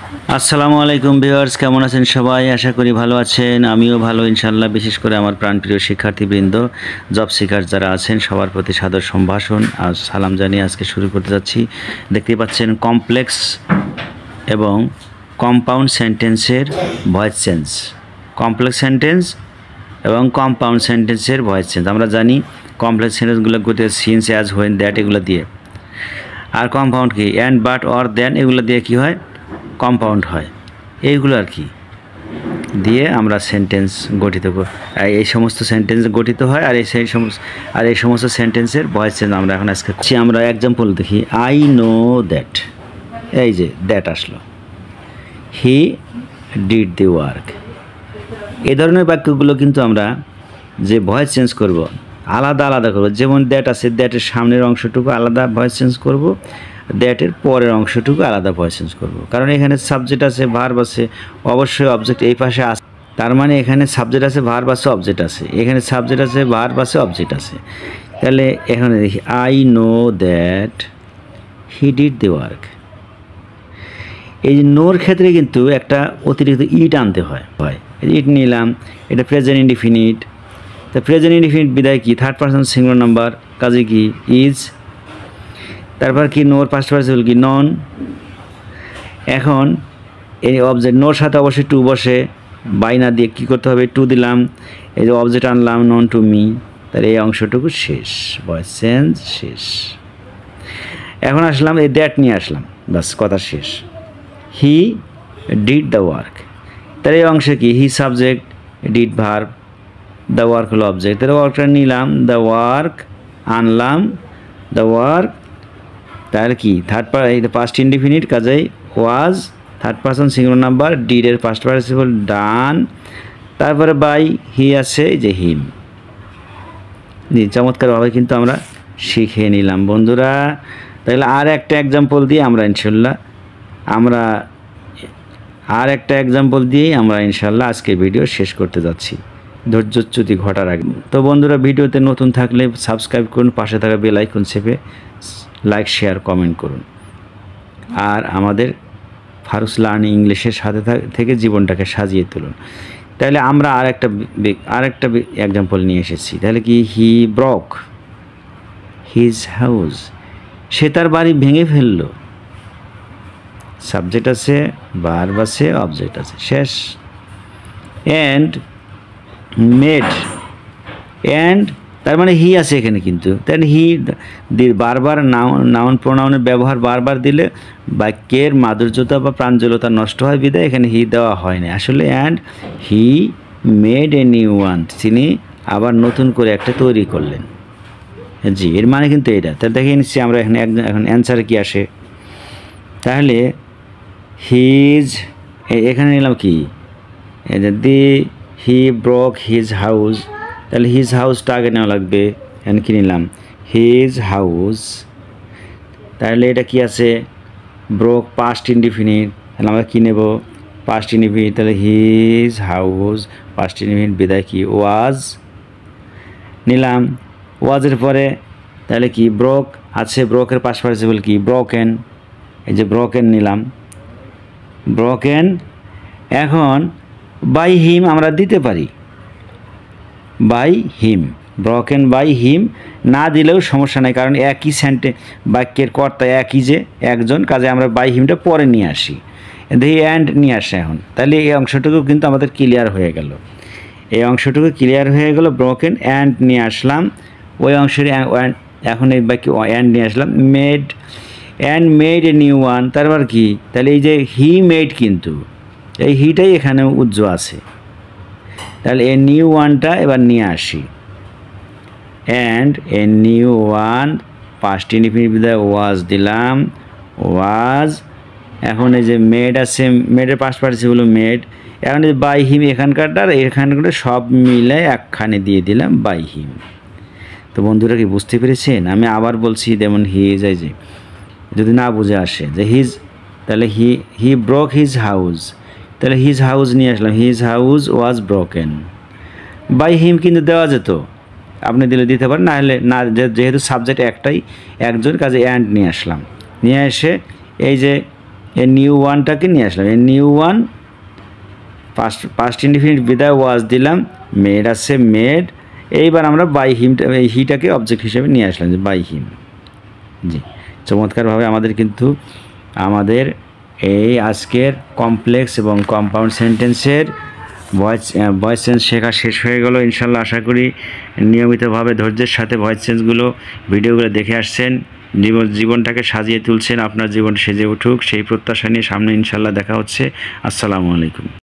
আসসালামু আলাইকুম ভিউয়ার্স, কেমন আছেন সবাই? আশা করি ভালো আছেন। আমিও ভালো ইনশাআল্লাহ। বিশেষ করে আমার প্রাণপ্রিয় শিক্ষার্থীবৃন্দ, জব সিকার যারা আছেন সবার প্রতি সাদর সম্ভাষণ আর সালাম জানিয়ে আজকে শুরু করতে যাচ্ছি। দেখতেই পাচ্ছেন কমপ্লেক্স এবং কম্পাউন্ড সেন্টেন্সের ভয়েস চেঞ্জ। কমপ্লেক্স সেন্টেন্স এবং কম্পাউন্ড সেন্টেন্সের ভয়েস চেঞ্জ। আমরা জানি কমপ্লেক্স সেন্টেন্সগুলো গতি সিন্স, অ্যাজ, হোয়েন, দ্যাট এগুলো দিয়ে। আর কম্পাউন্ড কি? অ্যান্ড, বাট, অর, দেন এগুলো দিয়ে কি হয়? কম্পাউন্ড হয়। এইগুলো আর কি দিয়ে আমরা সেন্টেন্স গঠিত এই সমস্ত সেন্টেন্স গঠিত হয়। আর এই সমস্ত সেন্টেন্সের ভয়েস চেঞ্জ আমরা এখন আজকে আমরা এক্সাম্পল দেখি। আই নো দ্যাট, এই যে দ্যাট আসলো। He did the work. এই ধরনের বাক্যগুলো কিন্তু আমরা যে ভয়েস চেঞ্জ করব আলাদা আলাদা করব। যেমন দ্যাট আছে, দ্যাটের সামনের অংশটুকু আলাদা ভয়েস চেঞ্জ করব, দ্যাটের পরের অংশটুকু আলাদা ভয়েস চেঞ্জ করব। কারণ এখানে সাবজেক্ট আছে, ভার্ব আছে, অবশ্যই অবজেক্ট এই পাশে আছে। তার মানে এখানে সাবজেক্ট আছে, ভার্ব আছে, অবজেক্ট আছে। এখানে সাবজেক্ট আছে, ভার্ব আছে, অবজেক্ট আছে। তাহলে এখানে দেখি I know that he did the work. এই যে নোর ক্ষেত্রে কিন্তু একটা অতিরিক্ত ইট আনতে হয়। ইট নিলাম, এটা প্রেজেন্ট ইনডিফিনিট। তা প্রেজেন্ট ইনডিফিনিট বিদায় কি? থার্ড পারসন সিঙ্গুলার নাম্বার, কাজে কি? ইজ। তারপর কি? নোর পাস্ট পার্টিসিপল কি? নন। এখন এই অবজেক্ট নোর সাথে অবশ্যই টু বসে, বাই না দিয়ে কী করতে হবে? টু দিলাম, এই যে অবজেক্ট আনলাম নন টু মি। তাহলে এই অংশটুকু শেষ, ভয়েস চেঞ্জ শেষ। এখন আসলাম এই দ্যাট নিয়ে আসলাম, বাস কথা শেষ। He did the work. তাহলে এই অংশে কি? He subject, did verb, the work হলো অবজেক্ট। তাহলে ওয়ার্কটা নিলাম, দ্য ওয়ার্ক আনলাম, দ্য ওয়ার্ক। তাহলে কি? পাস্ট ইনডিফিনিট, কাজেই was, third person singular number, ডিডের পাস্ট পার্টিসিপল ডান। তারপরে বাই হি আছে, যে হিম। চমৎকারভাবে কিন্তু আমরা শিখে নিলাম বন্ধুরা। তাহলে আর একটা এক্সাম্পল দিয়ে আমরা ইনশাল্লাহ আজকে ভিডিও শেষ করতে যাচ্ছি, ধৈর্যচ্যুতি ঘটার আগে। তো বন্ধুরা, ভিডিওতে নতুন থাকলে সাবস্ক্রাইব করুন, পাশে থাকা বেল আইকন চেপে লাইক, শেয়ার, কমেন্ট করুন। আর আমাদের ফারুস লার্নিং ইংলিশের সাথে থেকে জীবনটাকে সাজিয়ে তুলুন। তাহলে আমরা আরেকটা এক্সাম্পল নিয়ে এসেছি। তাহলে কি? হি ব্রক হিজ হাউস। সে তার বাড়ি ভেঙে ফেলল। সাবজেক্ট আছে, ভার্ব আছে, অবজেক্ট আছে, শেষ। অ্যান্ড মেড, অ্যান্ড তার মানে হি আছে এখানে কিন্তু। তাহলে হি বারবার নাউন প্রোনাউনের ব্যবহার বারবার দিলে বাক্যের মাধুর্যতা বা প্রাঞ্জলতা নষ্ট হয়, বিদায় এখানে হি দেওয়া হয় না আসলে। And he made a new one. তিনি আবার নতুন করে একটা তৈরি করলেন। জি, এর মানে কিন্তু এটা। তাহলে দেখে নিচ্ছি আমরা এখন অ্যান্সারে কি আসে। তাহলে হিজ, এখানে নিলাম কি? হি ব্রক হিজ হাউস। তাহলে হিজ হাউসটা আগে নেওয়া লাগবে। এখানে কী নিলাম? His house. তাহলে এটা কি আছে? Broke past indefinite. তাহলে আমরা কী নেব? Past indefinite. তাহলে হিজ হাউস পাস্ট ইনডিফিনিট, বিদায় কি? ওয়াজ নিলাম। ওয়াজের পরে তাহলে কি? ব্রোক আছে, ব্রোকের পাস্ট পার্টিসিপল কি? ব্রোকেন। এই যে ব্রোকেন নিলাম, ব্রোকেন। এখন বাই হিম আমরা দিতে পারি, by him, broken by him না দিলেও সমস্যা নাই, কারণ একই বাক্যের কর্তা একই, যে একজন, কাজে আমরা বাই হিমটা পরে নিয়ে আসি, দেখি অ্যান্ড নিয়ে আসে এখন। তাহলে এই অংশটুকু কিন্তু আমাদের ক্লিয়ার হয়ে গেল। ব্রকেন অ্যান্ড নিয়ে আসলাম, ওই অংশের এখন এই বাক্য অ্যান্ড নিয়ে আসলাম। Made a new one. তারপর কি? তাহলে এই যে হি মেড, কিন্তু এই হিটাই এখানে উজ্জ্ব আছে। তাহলে এ নিউ ওয়ানটা এবার নিয়ে আসি। And a new one past indefinite, বিদায় ওয়াজ দিলাম, ওয়াজ। এখন এই যে মেড আছে, মেডের পাস্ট পার্টিসিপল মেড। এখন এই বাই হিম এখানকারটা আর এখানকারটা সব মিলে একখানে দিয়ে দিলাম, বাই হিম। তো বন্ধুরা কি বুঝতে পেরেছেন? আমি আবার বলছি, যেমন হিজ, এই যে যদি না বুঝে আসে যে হিজ, তাহলে হি ব্রোক হিজ হাউস। তাহলে হিজ হাউস নিয়ে আসলাম, his house was broken. By him কিন্তু দেওয়া যেত, আপনি দিলে দিতে পারেন, না হলে না, যেহেতু সাবজেক্ট একটাই, একজন, কাজে অ্যান্ড নিয়ে আসলাম। নিয়ে এসে এই যে এ নিউ ওয়ানটাকে নিয়ে আসলাম, a new one past indefinite বিদায় ওয়াজ দিলাম, মেড আছে মেড। এইবার আমরা বাই হিম, এই হিটাকে অবজেক্ট হিসেবে নিয়ে আসলাম যে বাই হিম। জি, চমৎকারভাবে আমাদের কিন্তু আমাদের এই আজকের কমপ্লেক্স এবং কম্পাউন্ড সেন্টেন্সের ভয়েস চেঞ্জ শেখা শেষ হয়ে গেল ইনশাল্লাহ। আশা করি নিয়মিতভাবে ধৈর্যের সাথে ভয়েস চেঞ্জগুলো ভিডিওগুলো দেখে আসছেন, জীবনটাকে সাজিয়ে তুলছেন, আপনার জীবন সেজে উঠুক সেই প্রত্যাশা নিয়ে সামনে ইনশাল্লাহ দেখা হচ্ছে। আসসালামু আলাইকুম।